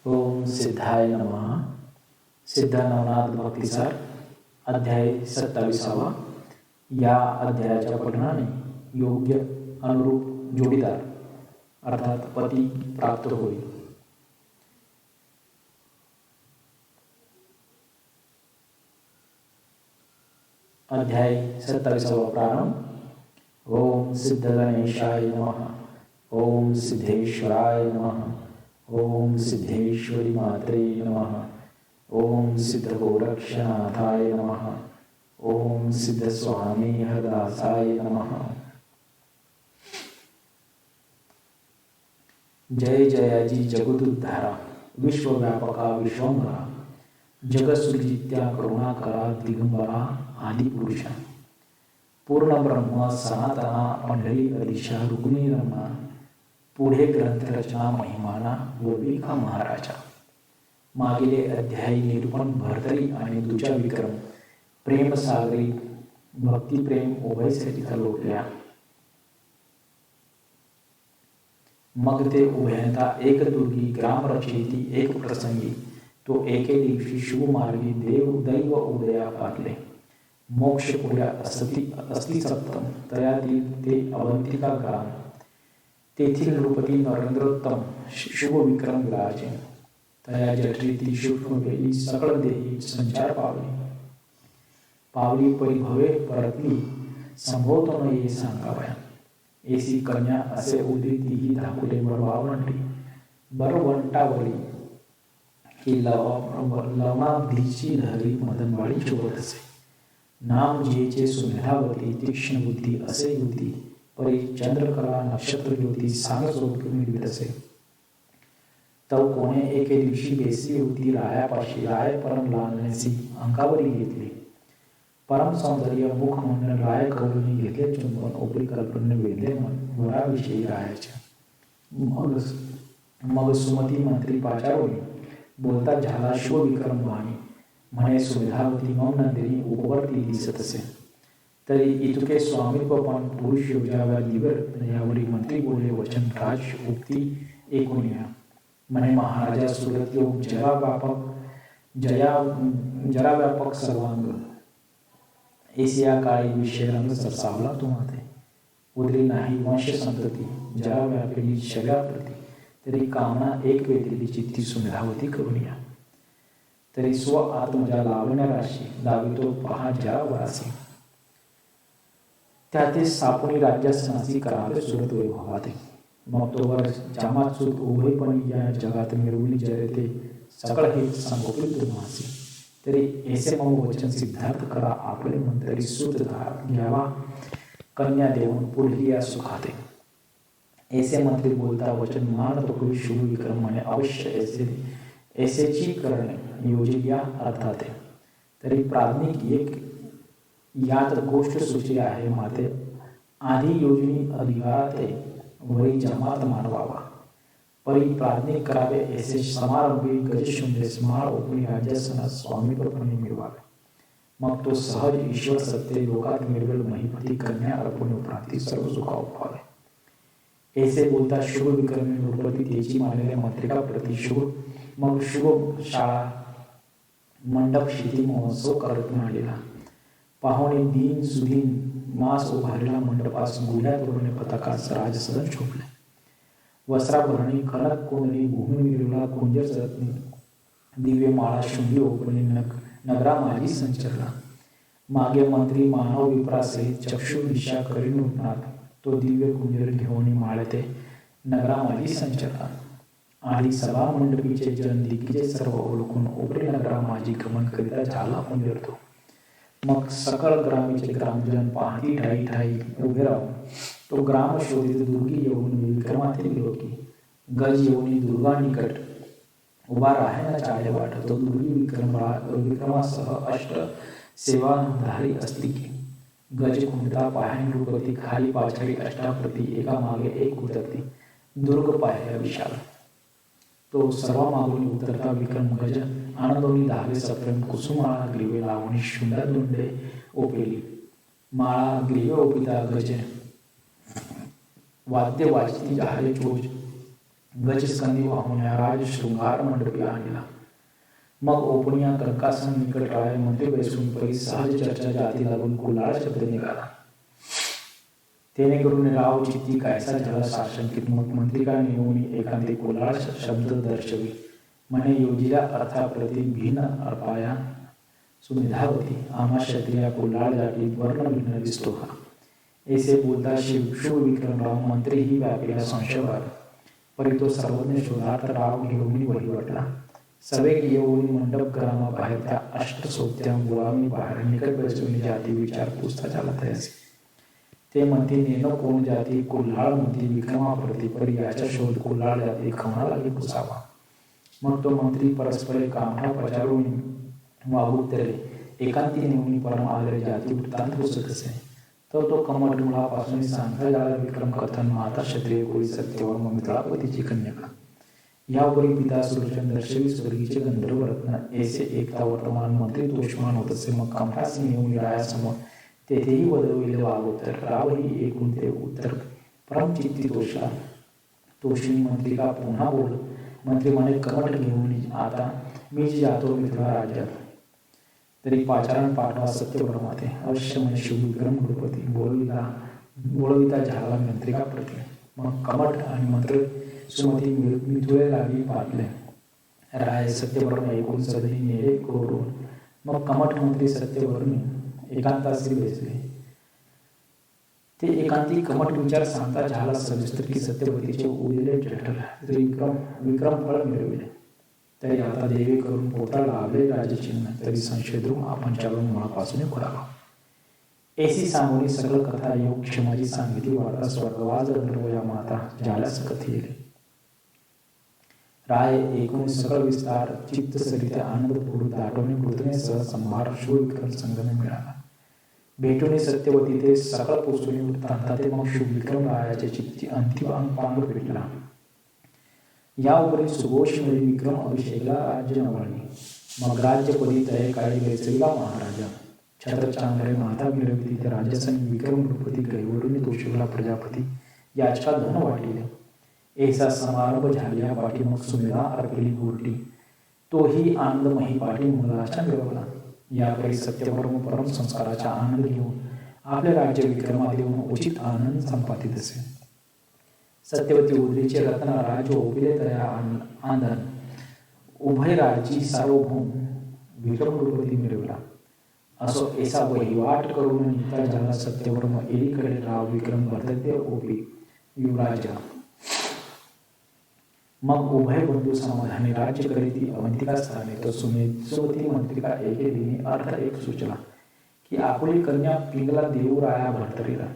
ओम सिद्धाय नमः. सिद्ध नवनाथ भक्तिसार अध्याय 27. या अध्यायाच्या पठणाने योग्य अनुरूप जोडीदार अर्थात पती प्राप्त होईल. अध्याय 27. प्रारंभ. ओम सिद्ध गणेशाय नमः. ओम सिद्धेश्वराय नमः. ओम सिद्धेश्वरी मात्रे नमः. ओम सिद्ध गोरक्षनाथाय नमः. ओम सिद्ध स्वामी हरदासाय नमः. जय जयाजी जगदुद्धारा विश्वव्यापका विश्वंभरा जगसृजित्या करुणाकरा दिगंबरा आदिपुरुषा पूर्ण ब्रह्म सनातना पंढरी अदिशा रुक्मिणी रमा पुढे ग्रंथरचना महिमाना गोपिका महाराजा. मागील अध्यायी निरूपण भरतरी आणि दुजा विक्रम प्रेमसागरी भक्तिप्रेम उभयसाठी लोटल्या. मग ते उभयता एक दुर्गी ग्राम रचयती एक प्रसंगी तो एके दिवशी शुभमार्गी दैव उदया पारले. मोक्ष पुढ्या असती सप्तम तयातील ते अवंतिका ग्राम. तेथील नृपती नरेंद्रोत्तम शुभ विक्रम विराजे. तया जठरीती सूक्ष्म वेली सकळ देही संचार पावली परिभवे परतली संभवतो न ये सांगावया. एसी कन्या असे उदिती ही धाकुले बरवंटावरी ही लवणाब्धीची धरी मदनवाडी शोभत असे. नाम जेचे सुमेधावती तीक्ष्ण बुद्धी असे युती परी चंद्रकला नक्षत्र ज्योती सांग सोबत मिळवित असे. तव कोणे एके दिवशी बेसली होती रायापाशी. राय परम लालनेसी अंकावरी घेतली. परम सौंदर्य मुख म्हणून राय कवळून घेतले चुंबन. उपरी कल्पने वेधले मन वराविषयी रायाच्या. मग सुमती मंत्री पाचारोनी बोलता झाला शुभ विक्रम वाणी. म्हणे सुमेधावती मम नंदिनी उपवर्ती दिसत असे. तरी इतके स्वामित्व पण पुरुष योजाव्या दिवर यावरी मंत्री बोले वचन राज उक्ती ऐकून या. म्हणे महाराजा सुरत योग जरा व्यापक सर्वांग. एसिया काळी विषय रंग सरसावला तुम्हाते. उदरी नाही वंश संतती जरा व्यापिली शव्या प्रती. तरी कामना एक वेगळी चित्ती सुमेधावती करून या. तरी स्व आत्मजा लावण्या राशी दावितो पहा जरा वरासी. त्याते सापुणी राज्यासनासी करावे सुरत वैभवाते. मग तोवर जामात सुत उभयपणी या जगात मिरवली जयते सकळ हे संगोपित तुम्हासी. तरी ऐसे मग वचन सिद्धार्थ करा आपले मंतरी सुत घ्यावा कन्या देऊन पुढे या सुखाते. ऐसे मंत्री बोलता वचन मान तो शुभ विक्रम म्हणे अवश्य ऐसेची करणे योजित या अर्थाते. तरी प्राज्ञिक एक यात गोष्ट सुची आहे माते. आधी योजनी अधिकाराते वरी जमात मानवावा. परी प्राज्ञिक करावे ऐसे समारंभी गजशून्य स्मार ओपणी राज्यासनास स्वामित्वपणे मिळवावे. मग तो सहज ईश्वर सत्य लोकात मिळवेल महिपती कन्या अर्पण उपरांती सर्व सुखा उपवावे. ऐसे बोलता शुभ विक्रमी नृपती त्याची मानलेल्या मंत्रिका प्रति शुभ. मग शुभ शाळा मंडप शिती महोत्सव करत मिळालेला. पाहुणे दिन सुदीन मास उभारलेला मंडपास गुढ्या तोरणे पताकास राजसदन शोभले. वस्त्राभरणी कनक कोंडणी भूमी मिरवला कुंजर सरतनी. दिव्य माळा शुंभी ओपणी नगरा माझी संचरला. मागे मंत्री मानव विप्रासहित चक्षु दिशा करीन उठणार. तो दिव्य कुंजर घेऊन माळते नगरा माझी संचरला. आणि सभा मंडपीचे जन दिग्गजे सर्व ओळखून उपरी नगरा माझी गमन करिता झाला उंजरतो. मग सकळ ग्रामीचे ग्रामजन पाहती ठाई ठाई उभे राहून तो ग्राम शोधित दुर्गी येऊन विक्रमातील लोकी. गज येऊन दुर्गा निकट उभा राहायला चाळे वाट. तो दुर्गी विक्रमासह अष्ट सेवाधारी असती की. गज कुंडता पायान नृपती खाली पाछाडी अष्टाप्रती एका मागे एक उतरती. दुर्ग पाया विशाल. तो सर्व मागून उतरता विक्रम गज आनंदोनी धावे सप्रेम कुसुमाळा ग्रीवे लावणी शुंडा दुंडे ओपेली. माळा ग्रीवे ओपिता गज वाद्य वाजती जहाले चोज. गजस्कंदी वाहून राज शृंगार मंडपी आणला. मग ओपनिया कर्कासन निकट राय मंत्री बैसून परी सहज चर्चा जाती लागून कुलाळ शब्द निघाला. तेने करून राव चित्ती कायसा झाला साशंकित. मग मंत्री का नियमून एकांती कुलाळ शब्द दर्शवी म्हणे योजिल्या अर्थाप्रती भिन्न अर्पाया सुमेधावती. आम्हा क्षत्रिया कुलाळ जाती वर्ण भिन्न दिसतो हा. ऐसे बोलता शिव विक्रमराव मंत्री ही व्यापीला संशयवाद. परी तो सर्वज्ञ शोधार्थ राव घेऊन वहिवटला. सवे येऊन मंडप घरामा बाहेर त्या अष्टसोत्या गुलामी बाहेर निकट बसवून जाती विचार पुसता झाला तयासी. ते म्हणते नेनो कोण जाती कुल्हाळ म्हणती विक्रमाप्रती. परी याच्या शोध कुल्हाळ जाती खवणा लागे पुसावा. मग तो मंत्री परस्परे कामठा प्रचारून वागुत्तरे एकांती नेऊन परम आदरे जाती वृत्तांत पुसत असे. तर तो कमट मुळापासून सांगता झाला विक्रम कथन माता क्षत्रिय कोळी सत्यवर्म मित्रापतीची कन्यका. यावरी पिता सुरजन दर्शवी स्वर्गीचे गंधर्व रत्न ऐसे एकता वर्तमान मंत्री तोषमान होत असे. मग कमठास नेऊन रायासमोर तेथेही वदविले वागोत्तर. राव ही एकूण ते उत्तर परमचित्ती तोषला. तोषिणी मंत्री का पुन्हा बोल. मंत्री म्हणे कमठ घेऊन आता मी जातो मित्रा राज्यात. तरी पाचारण पाठवा सत्यप्रमाते अवश्य म्हणे शिवविक्रम गृहपती. बोलविता झाला मंत्रिका प्रती. मग कमठ आणि मंत्र सुमती मिथुळे लागी पाडले. राय सत्यवर्म ऐकून सदही नेरे करून. मग कमठ मंत्री सत्यवर्मी एकांतासी बेसले. ते एकांती कमठ विचार सांगता झाला सविस्तर की सत्यवतीचे उदिले जठर विक्रम फळ मिळविले. तरी आता देवी करून पोता लाभले राजचिन्ह. तरी संशयद्रुम आपण चालून मुळापासून खोडावा. ऐसी सांगोनी सकल कथा योग क्षमाची सांगितली वार्ता स्वर्गवाज गंधर्व या माता झाल्यास कथेले. राय एकूण सकळ विस्तार चित्त सरिते आनंदपूर दाटवणे मृतने सह संभार शिवविक्रम संगमे मिळाला. भेटून सत्यवती ते सकळ पोचवणे वृत्तांतात. मग शिवविक्रम रायाचे चित्ती अंतिम पांग भेटला. यावरील सुघोषमध्ये विक्रम अभिषेकला राज्य नवळणी. मग राज्यपदी तय काळी बैसविला महाराजा. छत्र चांगले माता मिळविली ते राज्यासनी विक्रम नृपती गैवरून तोषिवला प्रजापती. याचका धन वाटिले. ऐसा समारंभ झाल्या पाठी मग सुमेधा अर्पिली गोरटी. तोही आनंदमही पाठी मुलाच्या मिळवला. यापरी सत्यवर्म परम संस्काराचा आनंद घेऊन आपले राज्य विक्रमात येऊन उचित आनंद संपादित असे. सत्यवती उदरीचे रत्न राज ओबिले तया आंदन. उभय राज्य सार्वभौम विक्रम नृपती मिळवला. असो ऐसा वहिवाट करून निघता झाला सत्यवर्म. एकीकडे राव विक्रम भरतते ओपी युवराजा. मग उभय बंधू समाधानी राज्य करीती अवंतिका स्थाने. तो सुमती मंत्रिका एके दिनी अर्थ एक सुचला की आपुली कन्या पिंगला देऊ राया भरतरीला.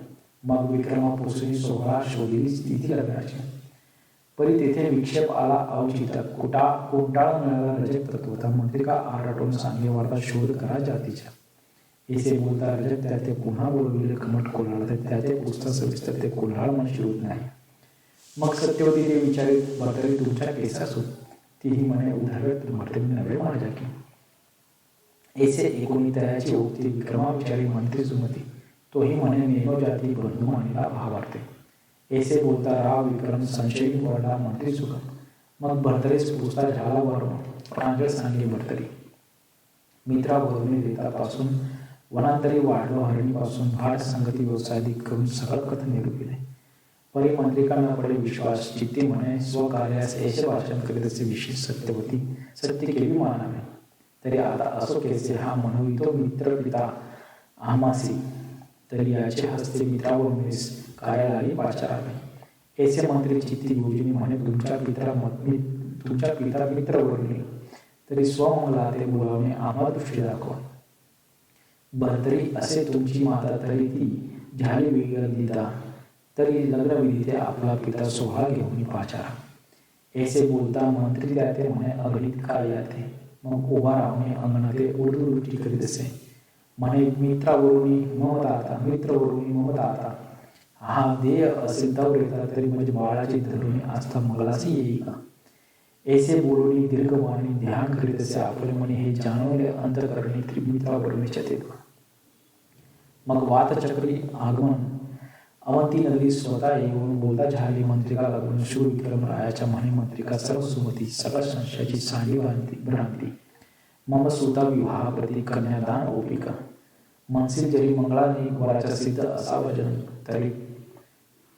मग विक्रमा पुसणी सोहळा शोधली स्थिती लग्नाची. परी तेथे विक्षेप आला अवचिता. कोटाळ मिळाला रजत तत्वता. मंत्रिका आरडाटून सांगे वार्ता शोध करा जातीच्या. ऐसे बोलता रजत त्या ते पुन्हा बोलविले कमट कोल्हाळ. त्या ते पुस्तक सविस्तर ते कोल्हाळ मन शिवत नाही. मग सत्यवती ते विचारित भरतरी तुमच्या केसासून. तीही म्हणे उधारत भरतरी नव्हे माझ्या की. ऐसे एकूणी तयाची उक्ती विक्रमा विचारी मंत्री सुमती. तोही म्हणे नेनो जाती बंधू मानिला भावार्थे. ऐसे बोलता राव विक्रम संशयी वरडा मंत्री सुखम. मग भरतरीस पुसता झाला वर्ण प्रांजळ सांगे भरतरी. मित्रा भरवणी देतापासून वनांतरी वाढलो हरणीपासून भाट संगती व्यवसायाधिक करून सकळ कथ निरूपिले. परी मंत्रिका न पडे विश्वास चित्ती म्हणे स्वकार्यास ऐसे भाषण करीत असे विशेष सत्यवती सत्य केवी मानावे. तरी आता असो केसे हा म्हणवितो मित्र पिता आमासी. तरी याचे हस्ते मित्रावर मिळेस कार्यालाही पाचारावे. ऐसे मंत्री चित्ती योजनी म्हणे तुमच्या पिता मित्र वरली. तरी स्वमंगला ते बोलावणे आम्हा दृष्टी दाखवा. भरतरी असे तुमची माता तरी ती झाली विगलिता. तरी लग्नविधी आपला पिता सोहळा घेऊन पाचारा. ऐसे बोलता मंत्री त्याते म्हणे अगणित काय याते. मग उभा राहणे अंगणाते उर्दूवृत्ती करीत असे. म्हणे मित्रावरून ममता आता. हा देय असेल तर येतात तरी म्हणजे बाळाची धरुणी आस्था मंगलासी येईल का. ऐसे बोलून दीर्घवाणी ध्यान करीत असे आपले म्हणे हे जाणवले अंतकरणी त्रिमित्रावरून चेत. मग वातचक्री आगमन अवंती नगरी स्वतः येऊन बोलता झाली मंत्रिका लागून शूरविक्रम रायाच्या म्हणे मंत्रिका सर्व सुमती सकळ संशयाची सांडी भ्रांती मम सुता विवाह प्रति कन्यादान ओपिका मनसील जरी मंगळाने वराच्या सिद्ध असा वजन तरी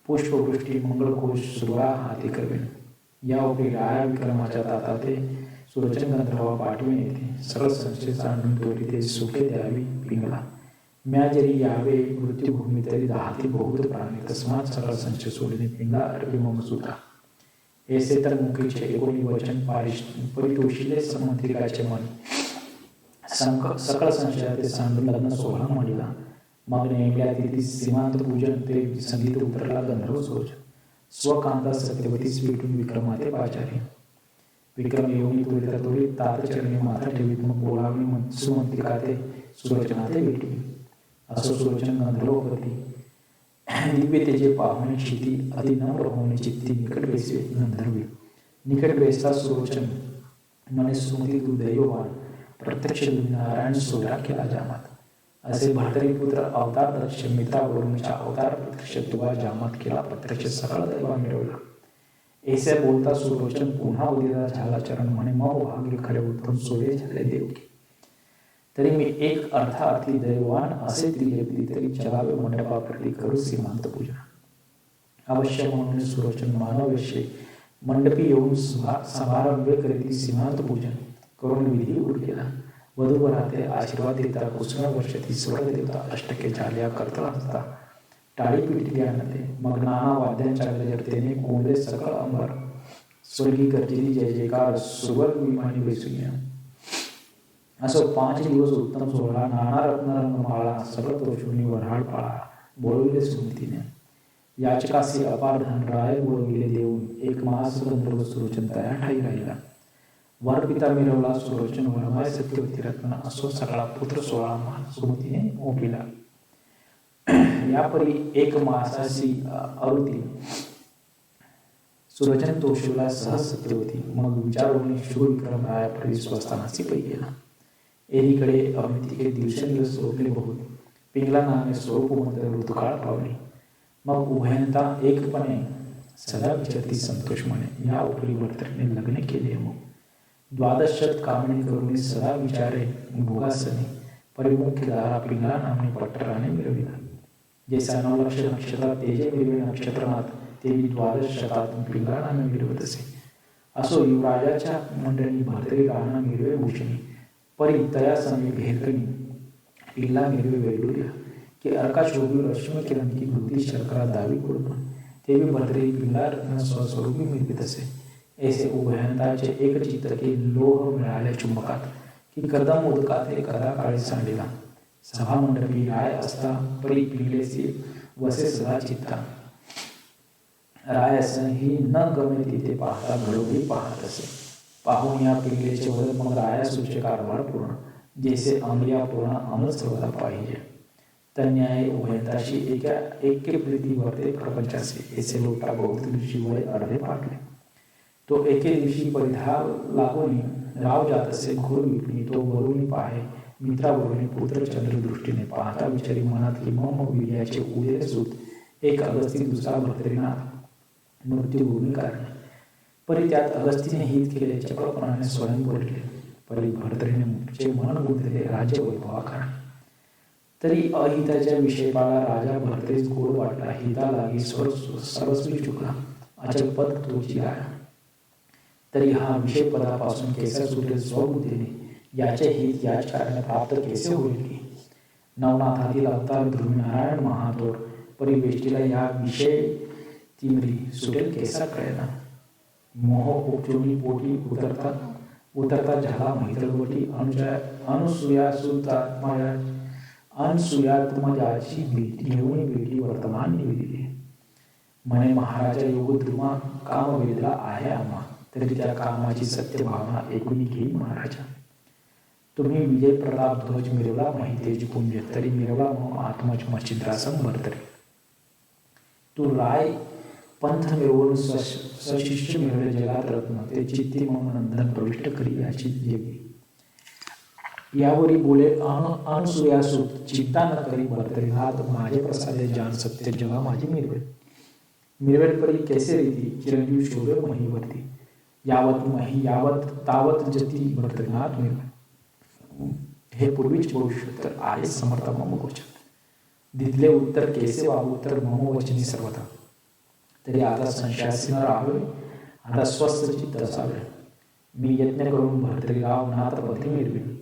पुष्पवृष्टी मंगळघोष सुरा हाती करवेन या ओपी राया विक्रमाच्या ताता ते सुरचन गंधर्वा पाठवून येते सकळ संशय सांडून तोडी ते सुखे द्यावी पिंगला म्या जरी यावे मृत्यूभूमी तरी दाहती बहुत प्राणी तस्मात सकळ संशय सोडणे पिंगा अर्पी मम सुता ऐसे तर मुखीचे एकोणी वचन परितोषिले समंत्रिकाचे मन सकळ संशयाते सांडून लग्न सोहळा म्हणला मग नेमल्या तिथी सीमांत पूजन ते संगीत उतरला गंधर्व सोज स्वकांता सत्यवतीस भेटून विक्रमाते पाचारी विक्रम येऊन तोडी तात चरणी माथा ठेवीत मग बोलावणी सुमंत्रिका ते सुरचनाते भेटली असो सुरचन गंधर्वपती दिव्य तेजे पाहुणे क्षिती अति नम्र होणे चित्ती निकट बेसवे गंधर्वी निकट बेसता सुरोचन मने सुमती तू दैववान प्रत्यक्ष नारायण सोडा केला जामात असे भरतरीपुत्र अवतार दक्ष मित्रावरूनच्या अवतार प्रत्यक्ष तुवा जामात केला प्रत्यक्ष सकळ दैवा मिळवला ऐसे बोलता सुरोचन पुन्हा उदिता झाला चरण म्हणे मग भाग्य खरे उत्तम सोडे झाले देवकी तरी मी एक अर्थार्थी दैवान असे त्रिलेपली तरी चलावे मंडपाप्रती करू सीमांत पूजा अवश्य म्हणून सुरोचन मानववेशे मंडपी येऊन समारंभे करीती सीमांत पूजन करून विधी उरकेला वधूवराते आशीर्वाद देता कुसुम वर्षती स्वर्ग देवता अष्टके झाल्या करतळा असता टाळी पिटी आणते मग नाना वाद्यांच्या गजरतेने कोंबडे सकळ अंबर स्वर्गी गर्जिली जय जयकार सुवर्ग विमानी बेसुया असो 5 दिवस उत्तम सोहळा नाना रत्नरंगमाळा सकळ तोषुनी वऱ्हाड पाळा बोलविले सुमतीने याचकासी अपार धन राय बोलविले देऊन 1 मास गंधर्व सुरोचन तया ठाई राहिला वर पिता मिळवला सुरोचन वरमाय सत्यवती रत्न असो सगळा पुत्र सोहळा मान सुमतीने ओपिला यापरी 1 मासाची अवती सुरोचन तोषुला सहज सत्यवती मग विचारून शूरविक्रम रायापरी स्वस्थानाची पै गेला एकीकडे अवंतिके दिवसेंदिवस रोखले बहुत पिंगला नामे स्वरूप मध्ये ऋतुकाळ पावली मग उभयंता एकपणे सदा विचरती संतोष म्हणे या उपरी भरतरीने लग्न केले मग 12 शत कामणी करून सदा विचारे भोगासने परिमुख्य दारा पिंगला नामने पट्टराने मिळविला जैसा 9 लक्ष नक्षत्रात तेजे मिळवे नक्षत्रनाथ तेही 12 शतात पिंगला नामे मिळवत असे असो युवराजाच्या मंडळी भरतरी राणा मिळवे भूषणी परी तया समी भेरकणी पिल्ला मिळवे वेल्लुरिया की अर्काशोभी रश्मी किरण की वृत्ती शर्करा दावी कुडून ते भी भरतरी पिल्ला रत्न स्वस्वरूपी मिळवित असे ऐसे उभयंताचे एक चित्त की लोह मिळाले चुंबकात की कदम उदकाते कदा काळी सांडिला सभा मंडपी राय असता परी पिंगलेसी वसे सदा चित्ता राय असही न गमे तिथे पाहता घडोबी पाहत असे पाहून या पिंगलेचे वदन मग राया सूचे कारभार पूर्ण जैसे अंगिया पूर्ण अमृत होता पाहिजे तन्याय उभयंताशी एके प्रीती वर्ते प्रपंचासे ऐसे लोटा बहुत दिवशी वय अर्धे पाटले तो एके दिवशी परिधाव लागून राव जात असे घोर विपणी तो वरुणी पाहे मित्रावरुणी पुत्र चंद्र दृष्टीने पाहता विचारी मनात की मम वीर्याचे उदय सूत एक अगस्ती दुसरा भरतरीनाथ मृत्यूभूमी कारण परी त्यात अगस्तीने हित केले चक्रपणाने स्वयं पडले परी भरतरीने मन गुंतले राज्य वैभवाकारण तरी अहिताच्या विषयपाला राजा भरतेच गोड वाटला हिता लागी सर्वस्वी चुकला अचल पद तोची राया तरी हा विषय पदापासून केसा सुटेल स्वबुद्धीने याचे हित याच कारणे प्राप्त केसे होईल की नवनाथातील अवतार ध्रुवनारायण महातोर परिवेष्टीला या विषय तिमरी सुटेल केसा कळेना मोह उपचोनी पोटी उतरता झाला मैत्रवटी अनसुयात्मजाची घेऊन भेटी वर्तमान निवेदिली म्हणे महाराजा योगद्रुमा काम वेदला आहे आम्हा तरी त्या कामाची सत्य भावना ऐकून घेईन महाराजा तुम्ही विजय प्रताप ध्वज मिरवला महितेज पुंज तरी मिरवला मग आत्मज मच्छिद्रासम भरतरी तू राय पंथ मिळवून सशिष्य मिळवले जगात रत्न ते चित्ती मम नंदन प्रविष्ट करी याची जेवी यावरी बोले अनुसूयासूत चिंता न करी भरतरीनाथ माझे प्रसादे जान सत्य जगा माझी मिरवेल मिरवेल परी कैसे रीती चिरंजीव शोभे महीवरती यावत मही यावत तावत जती भरतरीनाथ मिरवेल हे पूर्वीच भविष्योत्तर आहे समर्थ मम गोचर दिले उत्तर कैसे वाहू तर मम वचनी सर्वथा तरी आता संशयासी न राहावे आता स्वस्थ चित्त असावे मी यत्न करून भरतरीराव नाथ पती मिरवेल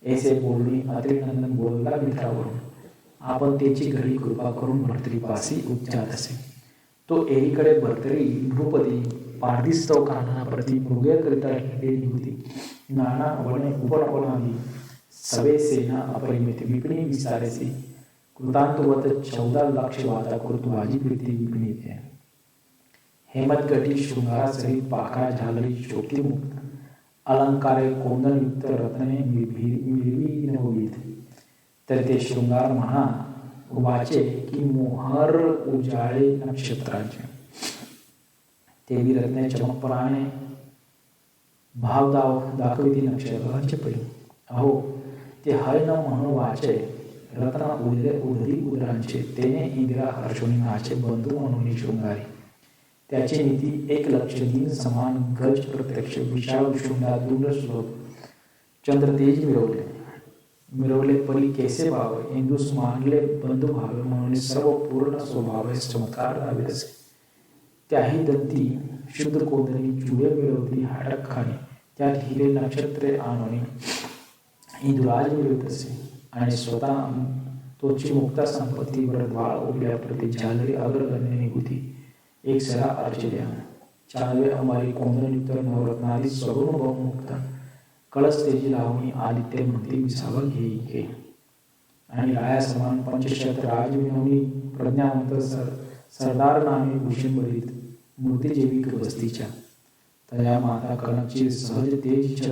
ऐसे बोलणी अत्रिनंदन बोलला मित्रावरून आपण त्याची घडी कृपा करून भरतरीपासी उपजात असे तो एकीकडे भरतरी नृपती पारदिस्तव कान्हा प्रति मृगयकरिता हिंडे निघती नाना वने उपनवनादी सवे सेना अपरिमित विपिणी विसारेसी कृतांतवत 14 लाख वाता कृत वाजी प्रीती विपिणी थे हेमत गटी शृंगारा सहित पाखा झालरी शोभती मुक्त अलंकारे कोंदण युक्त रत्ने मिरवी नववीत तर ते शृंगार म्हणा वाचे की मोहर उजाळे नक्षत्रांचे तेवी रत्ने चमकपणाने भाव दाखविती नक्षत्रांचे पै अहो ते हय न म्हणून वाचे रत्न उधरी उदरांचे तेने इंदिरा हर्षोनी नाचे बंधू म्हणून शृंगारी त्याची नीती 1 लक्ष दिन समान गज प्रत्यक्ष विशाल शृंगार दूर श्लोक चंद्र तेज मिरवले परी कैसे भाव इंदुस मानले बंधू भावे म्हणून सर्व पूर्ण स्वभाव चमत्कार दावे असे त्याही दत्ती शुद्ध कोंदणी चुळे मिळवती हाटक खाणे त्यात हिरे नक्षत्रे आणणे इंदुराज मिळवत असे आणि स्वतः तोची मुक्ता संपत्ती वरद्वाळ उभ्या प्रति झालरी अग्रगण्य निघुती एक सरा अर्चल्या चालवे अमारी कोंदणयुक्त नवरत्नादी सगुण बहुमुक्त कळस तेजी लावणी आदित्य म्हणते विसावा घे आणि राया समान पंचशत राज विनवणी प्रज्ञावंत सरदार नामे भूषण भरीत मूर्ती जैविक वस्तीच्या तया माता कनकची सहज तेज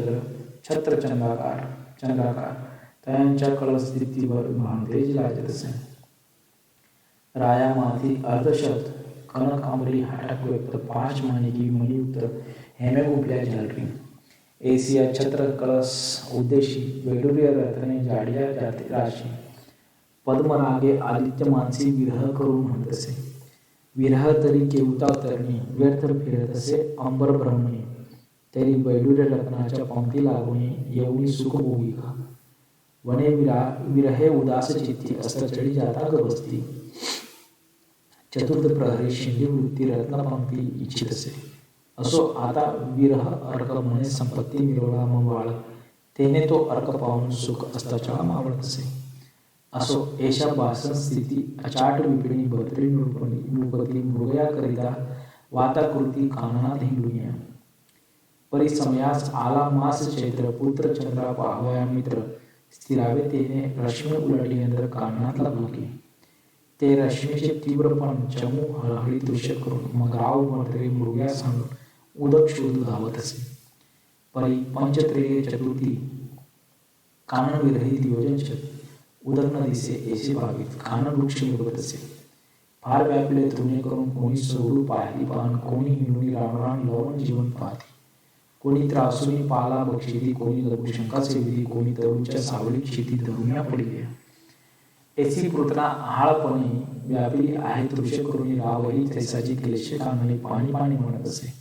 छत्र चंद्राकार तयांच्या कळस दीप्तीवर भानतेज लाजत असे राया माती अर्धशत कनक अमरी हाटक व्यक्त 5 मानिकी मणियुक्त हेमे गुपल्या झालरी एशिया छत्र कळस उद्देशी वैडूर्य रत्ने जाडिया जाती राशी पद्मरागे आदित्य मानसी विरह करून म्हणत असे विरह तरी केवता तरणी व्यर्थ फिरत असे अंबर ब्रह्मणी तरी वैडूर्य रत्नाच्या पंक्ती लागून येऊनी सुख भोगिका वने विरहे उदास चित्ती अस्त्रचडी जाता गवस्ती चतुर्थ प्रहरी शिंदी वृत्ती रत्नपंक्ती इच्छित असे असो आता विरह अर्क म्हणे संपत्ती मिरवला मग वाळ तेने तो अर्क पाहून सुख अस्ताचळा मावळत असे असो एशा बासन स्थिती अचाट विपिणी भद्री नृपती मृगया करिता वाताकृती काननात हिंडुनिया परिसमयास आला मास चैत्र पुत्र चंद्रा पाहवया मित्र स्थिरावे तेने रश्मी उलटी यंत्र काननातला भागी ते रश्मीचे तीव्रपण चमू हळहळी दृश्य करून मग राव भरतरी मृग्या सांडून उदक शोध धावत असे परी पंचत्रेय चतुर्थी कानन विरहित योजन उदक न दिसे ऐसे भावित कानन वृक्ष मिळवत असे फार व्यापले तृणे करून कोणी सोडू पाहिली पान कोणी हिंडुनी रानरान लवण जीवन पाहती कोणी त्रासुनी पाला बक्षिती कोणी लघुशंका सेविती कोणी तरुणच्या सावळी शेती धरुण्या पडल्या ऐसी पृतना आहाळपणे व्यापी आहे दृश्य करून रावही तैसाची क्लेशे कांगणे पाणी म्हणत असे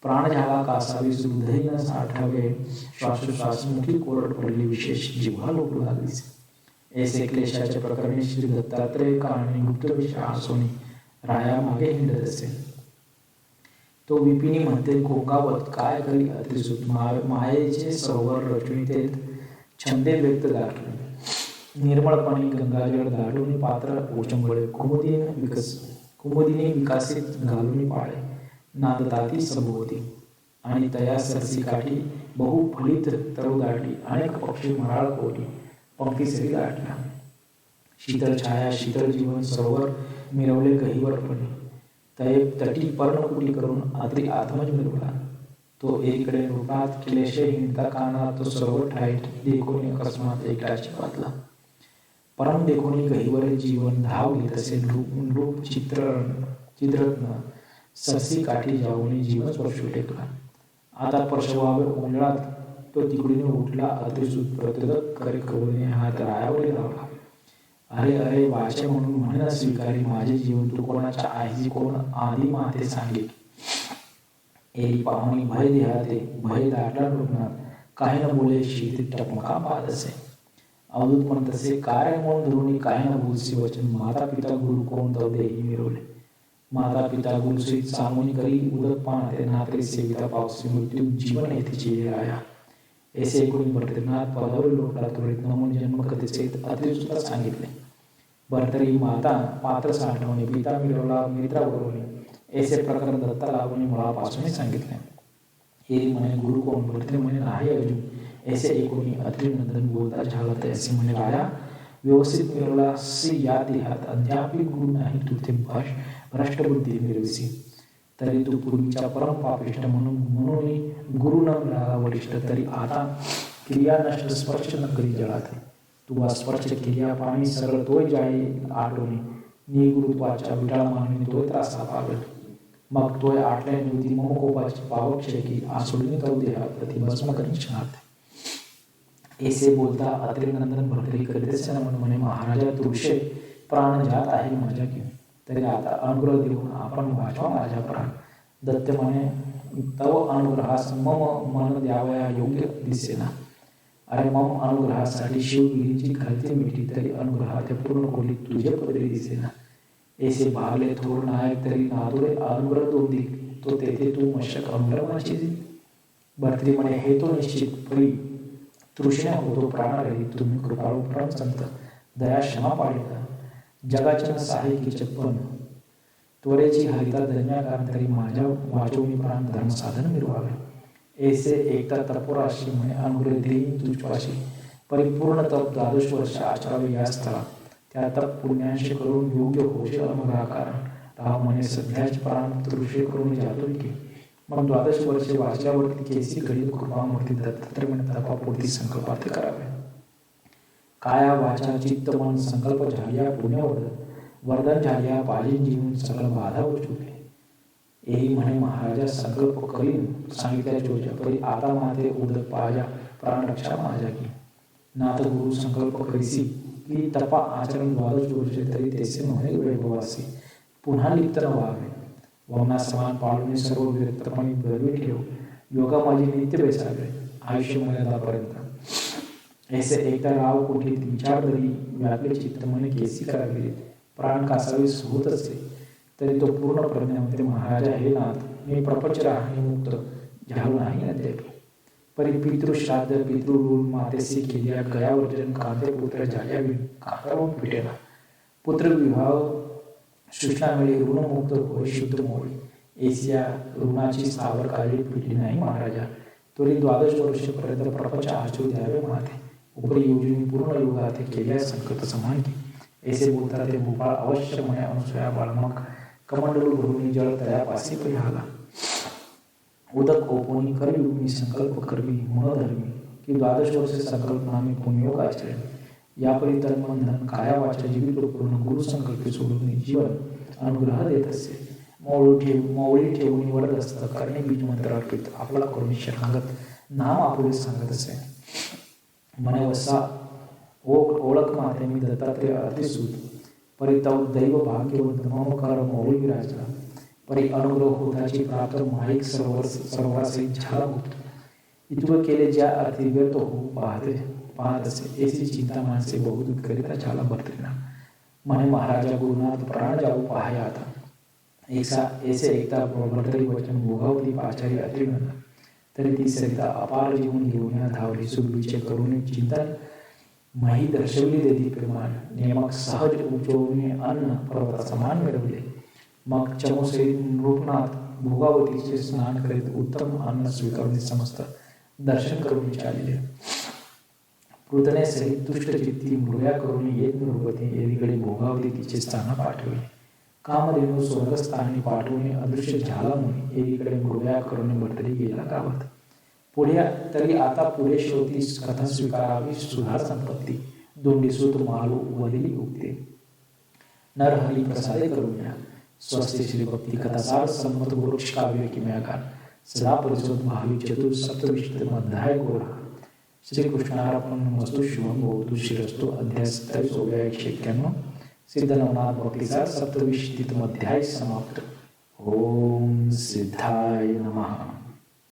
प्राण झाला कासावी हृदय न साठावे श्वासोश्वासमुखी कोरड पडली विशेष जिव्हा लोटू लागलीच ऐसे क्लेशाच्या प्रकरणी श्री दत्तात्रय काळणी गुप्त विषय सोनी राया मागे हिंडत असे तो विपिनी म्हणते घोंगावत काय करी अतिसुत मायेचे सरोवर रचणीतेत छंदे व्यक्त गाठले निर्मळपणे गंगाजळ दाडून पात्र ओचंबळे कुमुदिनी विकसित घालून पाळे नादताती सभोवती आणि तया सरसी काठी बहुफलित तरुदाटी अनेक पक्षी मराळ कोटी पंक्तीसरी गाठला शीतल छाया शीतल जीवन सरोवर मिरवले गहीवरपणे तये तटी पर्णकुटी करून आत्री आत्मज मिरवला तो एकीकडे रूपात क्लेशे हिंडता काना तो सरोवर ठाईट देखोनी अकस्मात एकटाची पातला परम देखोनी गहीवर जीवन धाव घेत असे नृप चित्ररत्न सरसी काठी जाऊन जीवन स्पर्श टेकला आता परशवावर ओंजळात तो तिकडून उठला. अतिसूत प्रत्युत्तर करीने हात रायावर लावला. अरे अरे वाचे म्हणून म्हण स्वीकारी माझे जीवन. तू कोणाच्या आईची कोण आधी माते सांगे. एरी पाहुणी भय देहाते भय दाटला रुग्णात. काही न बोले शीती टपका पाद असे. अवधूत म्हणत असे काय म्हणून धरुणी काही न बोलसी वचन. माता पिता गुरु कोण तव देही मिरवले. माता पिता गुरुसहित सामोनी करी उदक पाहते नाते सेविता पावसी मृत्यू जीवन येथे राया. ऐसे एकूण भरतनाथ पदावर लोटला त्वरित नमून जन्म कथेसहित अतिसुद्धा सांगितले. भरतरी माता पात्र साठवणे पिता मिळवला मित्रा बरोवणे ऐसे प्रकार दत्ता लावणे मुळापासून सांगितले. हे म्हणे गुरु कोण. भरतरी म्हणे नाही अजून. ऐसे एकूणी अत्रिनंदन बोलता झाला ऐसे म्हणे राया व्यवस्थित मिळवला सी या देहात अद्यापि गुरु नाही तू ते भ्रष्टबुद्धी मिळविसी. तरी तू पूर्वीच्या परम पापिष्ट म्हणून गुरु न मिळाला वरिष्ठ. तरी आता क्रिया नष्ट स्पर्श न करी जळात. तू स्पर्श क्रिया पाणी सगळं तोय जाई आटोनी. निगुरुत्वाच्या विटाळ मानवी तोय त्रासा पावेल. मग तोय आटल्या निवती मम कोपाची पावक्षय की आसोडून तो देहा प्रतिभस्म करी क्षणार्थ. ऐसे बोलता अत्रिनंदन भरतरी करीत म्हणे महाराजा तुळशे प्राण जात आहे माझ्या की. तरी आता अनुग्रह देऊन आपण वाचवा माझ्या प्राण. दत्त म्हणे तव अनुग्रहास मम मन द्यावया योग्य दिसेना. अरे मम अनुग्रहासाठी शिवगिरीची खालती मिठी तरी अनुग्रहात पूर्ण खोली तुझे पदरी दिसेना. ऐसे भागले थोर नायक तरी नादुरे अनुग्रह तो दिक. तो तेथे तू मशक अनुग्रह माझी. भरतरी म्हणे हे तो निश्चित परी तृष्णा होतो प्राणरहित. तुम्ही कृपाळू परम संत दया क्षमा पाळिता. जगाच्या साहिकी चप्पन त्वरेची हरिता धन्याकार तरी माझ्या वाचवणी प्राण धर्म साधन मिरवावे. ऐसे एकता तपोराशी म्हणे अनुग्रह देईन तुझपाशी. परिपूर्ण तप 12 वर्ष आचरावे या स्थळा. त्या तप पुण्यांश करून योग्य होशील अनुग्रहाकार. राव म्हणे सध्याच प्राण तृषे करून जातो की. मग 12 वर्षे वाचल्यावरती केसी घडील कृपामूर्ती दत्तात्रय म्हणे तपापोटी संकल्पात करावे. काया वाचा चित्त मन संकल्प झाल्या पुण्यवर्धन. वर्धन झाल्या पाहिजे जीवन सगळं बाधा उचलले. येई म्हणे महाराजा संकल्प करीन सांगितल्या चोच्या. परी आता माते उदक पाजा प्राण रक्षा माझ्या की. नाथ गुरु संकल्प करीसी की तपा आचरण 12 वर्षे तरी तेसे म्हणे वैभवासी. पुन्हा लिप्त न व्हावे. वमना समान पाळून सर्व विरक्तपणे भरवी ठेव. योगा माझी नित्य बेसावे आयुष्य मर्यादापर्यंत. ऐसे एकदा राव कोठी 3-4 दरी व्यापले चित्त म्हणे केसी करावी. प्राण कासावे होत असे तरी तो पूर्ण प्रज्ञामध्ये महाराजा हे नाथ मी प्रपंच राहणी मुक्त झालो नाही अद्याप. परी पितृश्राद्ध पितृऋण मातेसी केल्या गयावर्जन कांते पुत्र झाल्या काकावून पिटेला. पुत्र विवाह सूचना मिळे ऋणमुक्त होय शुद्ध मोळी. एसिया ऋणाची स्थावर काळजी पिटली नाही महाराजा. त्वरित 12 वर्षेपर्यंत प्रपंच आचरू द्यावे माते. उपरी योजनी पूर्ण युगात केल्या संकट समान की. ऐसे बोलता ते भूपाळ अवश्य म्हणे अनुसया बाळमक. कमंडलू भरून जळ तयापासी परिहाला. उदक ओपोनी करवी मी संकल्प करवी मनोधर्मी की. 12 वर्षे संकल्पना मी पुण्योग आचरेन. यापरी तन मन धन काया वाचा जीवित पूर्ण गुरु संकल्पी सोडून जीवन अनुग्रह देत असे. मोवळी ठेवून वरद असतं करणे बीज मंत्र अर्पित. आपला करून शरणागत नाम आपुले सांगत असे. म्हणे वसा ओळख माते मी दत्तात्रय अतिसूत. परी तव दैव भाग्यवंत मम कर मोवळी विराजला. परी अनुग्रह होताची प्राप्त माईक सर्वासहित झाला होतो. इतकं केले ज्या अर्थी व्यर्थ होऊ पाहत असे. ऐसी चिंता माणसे बहुदूत करिता झाला भरतरीना. म्हणे महाराजा गुरुनाथ प्राण जाऊ पाहाय आता. ऐसे एकदा भरतरी वचन भोगावती पाचारी अत्रिनंदन. तरी ती सरिता अपार जीवन घेऊन या धावली. सुरभीचे करून चिंतन माही दर्शवली देती प्रेमान. नेमक सहज उचवणे अन्न पर्वता समान मिळवले. मग चमोसहित नृपनाथ भोगावतीचे स्नान करीत उत्तम अन्न स्वीकारून समस्त दर्शन करून चालले. पृतने सहित तुष्ट चित्ती मृया करून येत नृपती एकीकडे भोगावती तिचे स्थान पाठवले. कामधेनू स्वर्गस्थानी पाठवणे अदृश्य झाला म्हणून एकीकडे मृया करून भरतरी गेला गावात. पुढे तरी आता पुढे श्रोती कथा स्वीकारावी सुधार संपत्ती. दोंडीसूत मालू वदिली उगते. नरहरी प्रसादे करूया. स्वस्ति श्री भक्ती कथासार संमत वृक्ष काव्य किमयाकार. सदा परिशोध महावी चतुर सप्तविष्ट मध्याय गोरा. श्रीकृष्णार्पण वस्तू शुभम भवतु श्रीरस्तु. अध्याय 27 ओव्या 191. सिद्ध नवनाथ भक्तिसार सप्तविंशतितम अध्याय समाप्त. ओम सिद्धाय नमः.